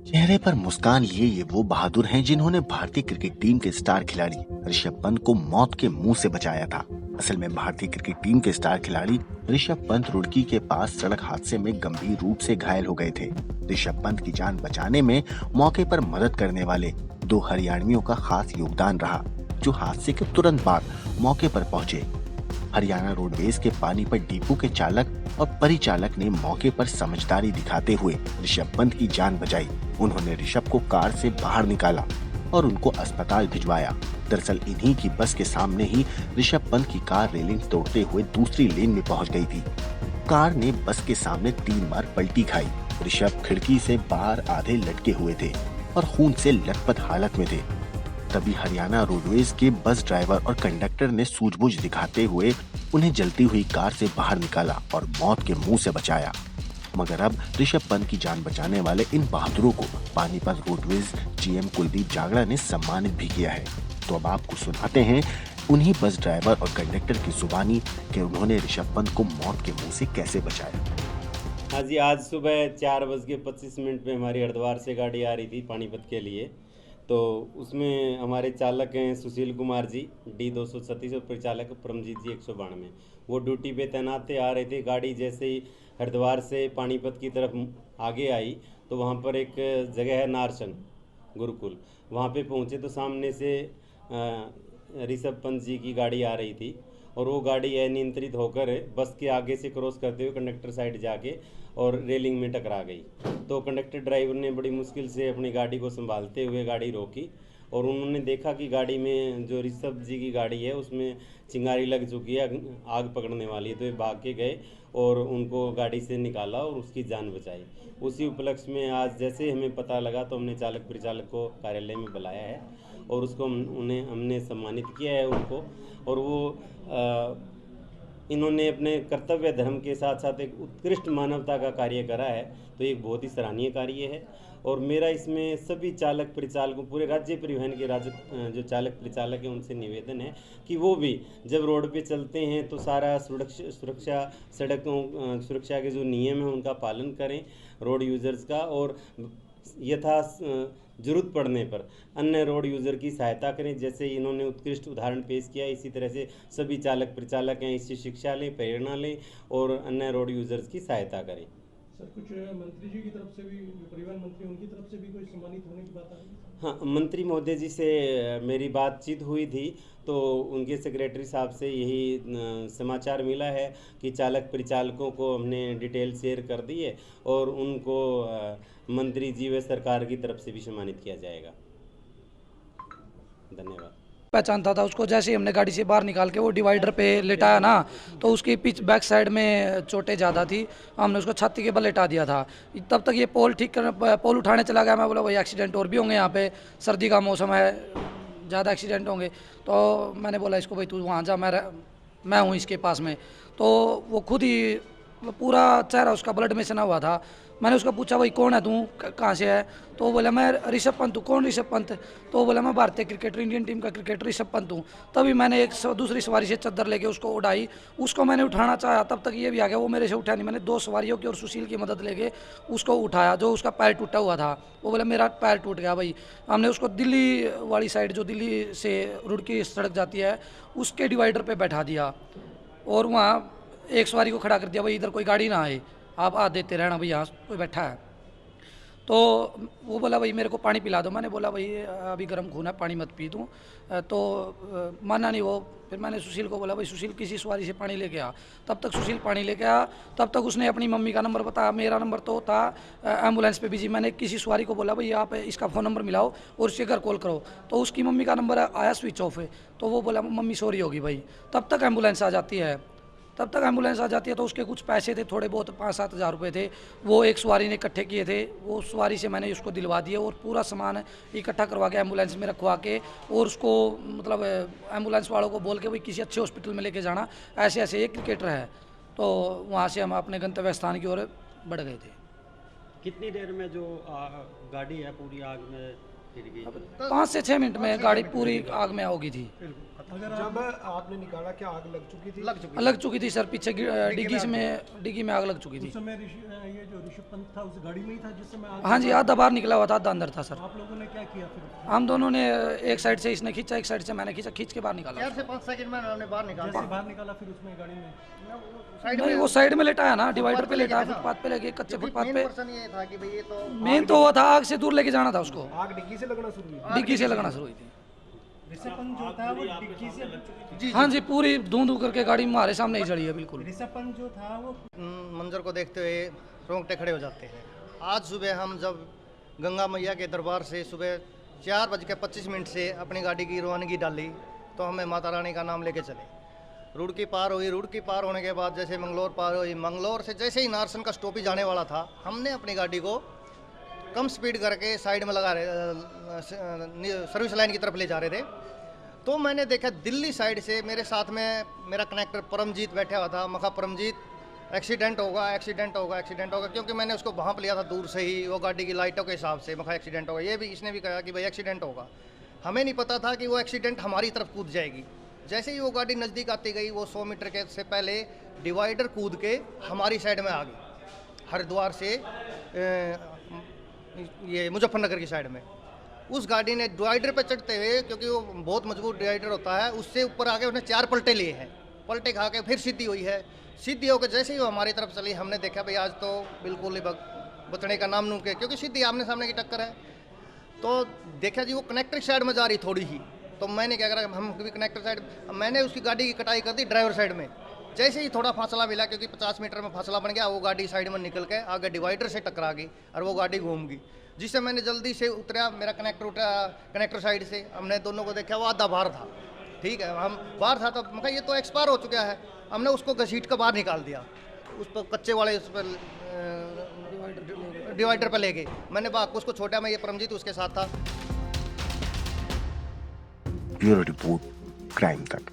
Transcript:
चेहरे पर मुस्कान ये वो बहादुर हैं जिन्होंने भारतीय क्रिकेट टीम के स्टार खिलाड़ी ऋषभ पंत को मौत के मुंह से बचाया था। असल में भारतीय क्रिकेट टीम के स्टार खिलाड़ी ऋषभ पंत रुड़की के पास सड़क हादसे में गंभीर रूप से घायल हो गए थे। ऋषभ पंत की जान बचाने में मौके पर मदद करने वाले दो हरियाणवियों का खास योगदान रहा, जो हादसे के तुरंत बाद मौके पर पहुंचे। हरियाणा रोडवेज के पानीपत डिपो के चालक और परिचालक ने मौके पर समझदारी दिखाते हुए ऋषभ पंत की जान बचाई। उन्होंने ऋषभ को कार से बाहर निकाला और उनको अस्पताल भिजवाया। दरअसल इन्हीं की बस के सामने ही ऋषभ पंत की कार रेलिंग तोड़ते हुए दूसरी लेन में पहुंच गई थी। कार ने बस के सामने 3 बार पलटी खाई। ऋषभ खिड़की से बाहर आधे लटके हुए थे और खून से लथपथ हालत में थे। तभी हरियाणा रोडवेज के बस ड्राइवर और कंडक्टर ने सूझबूझ दिखाते हुए उन्हें जलती हुई कार से बाहर निकाला और मौत के मुंह से बचाया। मगर अब ऋषभ पंत की जान बचाने वाले इन बहादुरों को पानीपत रोडवेज जीएम कुलदीप जागड़ा ने सम्मानित भी किया है। तो अब आपको सुनाते हैं उन्हीं बस ड्राइवर और कंडक्टर की जुबानी कि उन्होंने ऋषभ पंत को मौत के मुंह से कैसे बचाया। हाँ जी, आज सुबह 4:25 पे हमारी हरिद्वार से गाड़ी आ रही थी पानीपत के लिए। तो उसमें हमारे चालक हैं सुशील कुमार जी D236 और परिचालक परमजीत जी 192। वो ड्यूटी पे तैनात थे, आ रहे थे। गाड़ी जैसे ही हरिद्वार से पानीपत की तरफ आगे आई तो वहाँ पर एक जगह है नारसंग गुरुकुल, वहाँ पे पहुँचे तो सामने से ऋषभ पंत जी की गाड़ी आ रही थी और वो गाड़ी अनियंत्रित होकर बस के आगे से क्रॉस करते हुए कंडक्टर साइड जाके और रेलिंग में टकरा गई। तो कंडक्टर ड्राइवर ने बड़ी मुश्किल से अपनी गाड़ी को संभालते हुए गाड़ी रोकी और उन्होंने देखा कि गाड़ी में जो ऋषभ जी की गाड़ी है उसमें चिंगारी लग चुकी है, आग पकड़ने वाली है। तो वे भाग के गए और उनको गाड़ी से निकाला और उसकी जान बचाई। उसी उपलक्ष्य में आज जैसे ही हमें पता लगा तो हमने चालक परिचालक को कार्यालय में बुलाया है और उसको उन्हें हमने सम्मानित किया है उनको। और वो इन्होंने अपने कर्तव्य धर्म के साथ साथ एक उत्कृष्ट मानवता का कार्य करा है। तो एक बहुत ही सराहनीय कार्य है और मेरा इसमें सभी चालक परिचालकों, पूरे राज्य परिवहन के जो चालक परिचालक हैं उनसे निवेदन है कि वो भी जब रोड पे चलते हैं तो सारा सुरक्षा सड़कों सुरक्षा के जो नियम हैं उनका पालन करें रोड यूज़र्स का, और यथा जरूरत पड़ने पर अन्य रोड यूज़र की सहायता करें। जैसे इन्होंने उत्कृष्ट उदाहरण पेश किया, इसी तरह से सभी चालक परिचालक हैं इससे शिक्षा लें, प्रेरणा लें और अन्य रोड यूज़र्स की सहायता करें। सर, कुछ मंत्री जी की तरफ से भी, परिवहन मंत्री उनकी तरफ से भी कोई सम्मानित होने की बात आ रही है? हाँ, मंत्री महोदय जी से मेरी बातचीत हुई थी तो उनके सेक्रेटरी साहब से यही समाचार मिला है कि चालक परिचालकों को हमने डिटेल शेयर कर दी है और उनको मंत्री जी व सरकार की तरफ से भी सम्मानित किया जाएगा। धन्यवाद। पहचानता था उसको। जैसे ही हमने गाड़ी से बाहर निकाल के वो डिवाइडर पे लेटाया ना, तो उसकी पिच बैक साइड में चोटें ज़्यादा थी, हमने उसको छाती के बल लेटा दिया था। तब तक ये पोल उठाने चला गया। मैं बोला भाई एक्सीडेंट और भी होंगे, यहाँ पे सर्दी का मौसम है, ज़्यादा एक्सीडेंट होंगे। तो मैंने बोला इसको भाई तू वहाँ जा, मैं हूँ इसके पास में। तो वो खुद ही पूरा चेहरा उसका ब्लड में सना हुआ था। मैंने उसको पूछा भाई कौन है तू, कहाँ से है? तो वो बोला मैं ऋषभ पंत हूँ। कौन ऋषभ पंत? तो वो बोला मैं भारतीय क्रिकेटर, इंडियन टीम का क्रिकेटर ऋषभ पंत हूँ। तभी मैंने दूसरी सवारी से चद्दर लेके उसको उठाई, उसको मैंने उठाना चाहा, तब तक ये भी आ गया, वो मेरे से उठा नहीं। मैंने 2 सवारियों की और सुशील की मदद लेके उसको उठाया, जो उसका पैर टूटा हुआ था। वो बोला मेरा पैर टूट गया भाई। हमने उसको दिल्ली वाली साइड, जो दिल्ली से रुड़की सड़क जाती है, उसके डिवाइडर पर बैठा दिया और वहाँ एक सवारी को खड़ा कर दिया, भाई इधर कोई गाड़ी ना आए, आप आ देते रहना, भाई यहाँ कोई बैठा है। तो वो बोला भाई मेरे को पानी पिला दो। मैंने बोला भाई अभी गर्म खून है, पानी मत पी दूँ। तो माना नहीं वो। फिर मैंने सुशील को बोला भाई सुशील किसी सवारी से पानी लेके आ। तब तक सुशील पानी लेके आया। तब तक उसने अपनी मम्मी का नंबर बताया, मेरा नंबर तो था एम्बुलेंस पे बिजी। मैंने किसी सवारी को बोला भाई आप इसका फ़ोन नंबर मिलाओ और उसके घर कॉल करो। तो उसकी मम्मी का नंबर आया स्विच ऑफ है। तो वो बोला मम्मी सॉरी होगी भाई। तब तक एम्बुलेंस आ जाती है। तो उसके कुछ पैसे थे, थोड़े बहुत 5-7 हज़ार रुपये थे, वो एक सवारी ने इकट्ठे किए थे। वो सवारी से मैंने उसको दिलवा दिए और पूरा सामान इकट्ठा करवा के एम्बुलेंस में रखवा के, और उसको मतलब एम्बुलेंस वालों को बोल के भाई किसी अच्छे हॉस्पिटल में लेके जाना, ऐसे ऐसे एक क्रिकेटर है। तो वहाँ से हम अपने गंतव्य स्थान की ओर बढ़ गए थे। कितनी देर में जो गाड़ी है पूरी आग में 5 से 6 मिनट में गाड़ी पूरी आग में होगी थी। जब आपने निकाला क्या आग लग चुकी थी? लग चुकी थी सर, पीछे डिग्गी में आग लग चुकी थी। उस समय ये जो ऋषभ पंत था उस गाड़ी में ही था जिस समय आग? हाँ जी, आधा बाहर निकला हुआ था, आधा अंदर था सर। आप लोगों ने क्या किया फिर? हम दोनों ने एक साइड से इसने खींचा, एक साइड से मैंने खींचा, खींच के बाहर निकाला। 4 से 5 सेकंड में उन्होंने बाहर निकाला। जैसे बाहर निकाला फिर उसमें गाड़ी में नहीं, वो साइड में लेटाया ना, डिवाइडर पे लेटाया, फुटपाथ पे लेके, कच्चे फुटपाथ पे। पर्सन ये था कि भाई ये तो मेन तो वो था, आग से दूर लेके जाना था उसको, आग डिग्गी से लगना शुरू हुई। डिग्गी से लगना शुरू हुई थी। ऋषभ पंत जो था वो डिग्गी से हाँ जी, पूरी धूं धूं करके गाड़ी हमारे सामने ही चढ़ी है बिल्कुल। ऋषभ पंत जो था वो मंजर को देखते हुए रोंगटे खड़े हो जाते हैं। आज सुबह हम जब गंगा मैया के दरबार से सुबह 4:25 से अपनी गाड़ी की रवानगी डाली तो हमें माता रानी का नाम लेके चले। रुड़की पार हुई, रुड़की पार होने के बाद जैसे मंगलौर पार हुई, मंगलौर से जैसे ही नारसन का स्टॉपेज जाने वाला था, हमने अपनी गाड़ी को कम स्पीड करके साइड में लगा रहे, सर्विस लाइन की तरफ ले जा रहे थे। तो मैंने देखा दिल्ली साइड से मेरे साथ में मेरा कनेक्टर परमजीत बैठा हुआ था। मखा परमजीत एक्सीडेंट होगा, एक्सीडेंट होगा, एक्सीडेंट होगा, क्योंकि मैंने उसको भांप लिया था दूर से ही, वो गाड़ी की लाइटों के हिसाब से मखा एक्सीडेंट होगा। ये भी इसने भी कहा कि भाई एक्सीडेंट होगा। हमें नहीं पता था कि वो एक्सीडेंट हमारी तरफ कूद जाएगी। जैसे ही वो गाड़ी नज़दीक आती गई, वो 100 मीटर के से पहले डिवाइडर कूद के हमारी साइड में आ गई, हरिद्वार से ये मुजफ्फरनगर की साइड में। उस गाड़ी ने डिवाइडर पे चढ़ते हुए, क्योंकि वो बहुत मजबूत डिवाइडर होता है, उससे ऊपर आके उसने 4 पलटे लिए हैं। पलटे खा के फिर सीधी हुई है। सीधी होकर जैसे ही वो हमारी तरफ चली, हमने देखा भाई आज तो बिल्कुल ही बचने का नाम नूम के, क्योंकि सीधी आमने सामने की टक्कर है। तो देखा जी वो कनेक्टर साइड में जा रही थोड़ी ही, तो मैंने क्या करा, हम भी कनेक्टर साइड, मैंने उसकी गाड़ी की कटाई कर दी ड्राइवर साइड में। जैसे ही थोड़ा फासला मिला, क्योंकि 50 मीटर में फासला बन गया, वो गाड़ी साइड में निकल के आगे डिवाइडर से टकरा गई और वो गाड़ी घूम गई। जिससे मैंने जल्दी से उतरा, मेरा कनेक्टर उतरा कनेक्टर साइड से, हमने दोनों को देखा वो आधा बाहर था। ठीक है, हम बाहर था तो मैं कहा ये तो एक्सपायर हो चुका है। हमने उसको घसीट कर बाहर निकाल दिया, उस पर कच्चे वाले उस पर डिवाइडर पर ले गए। मैंने बात उसको छोटा, मैं ये परमजीत उसके साथ था। ब्यूरो रिपोर्ट, क्राइम तक।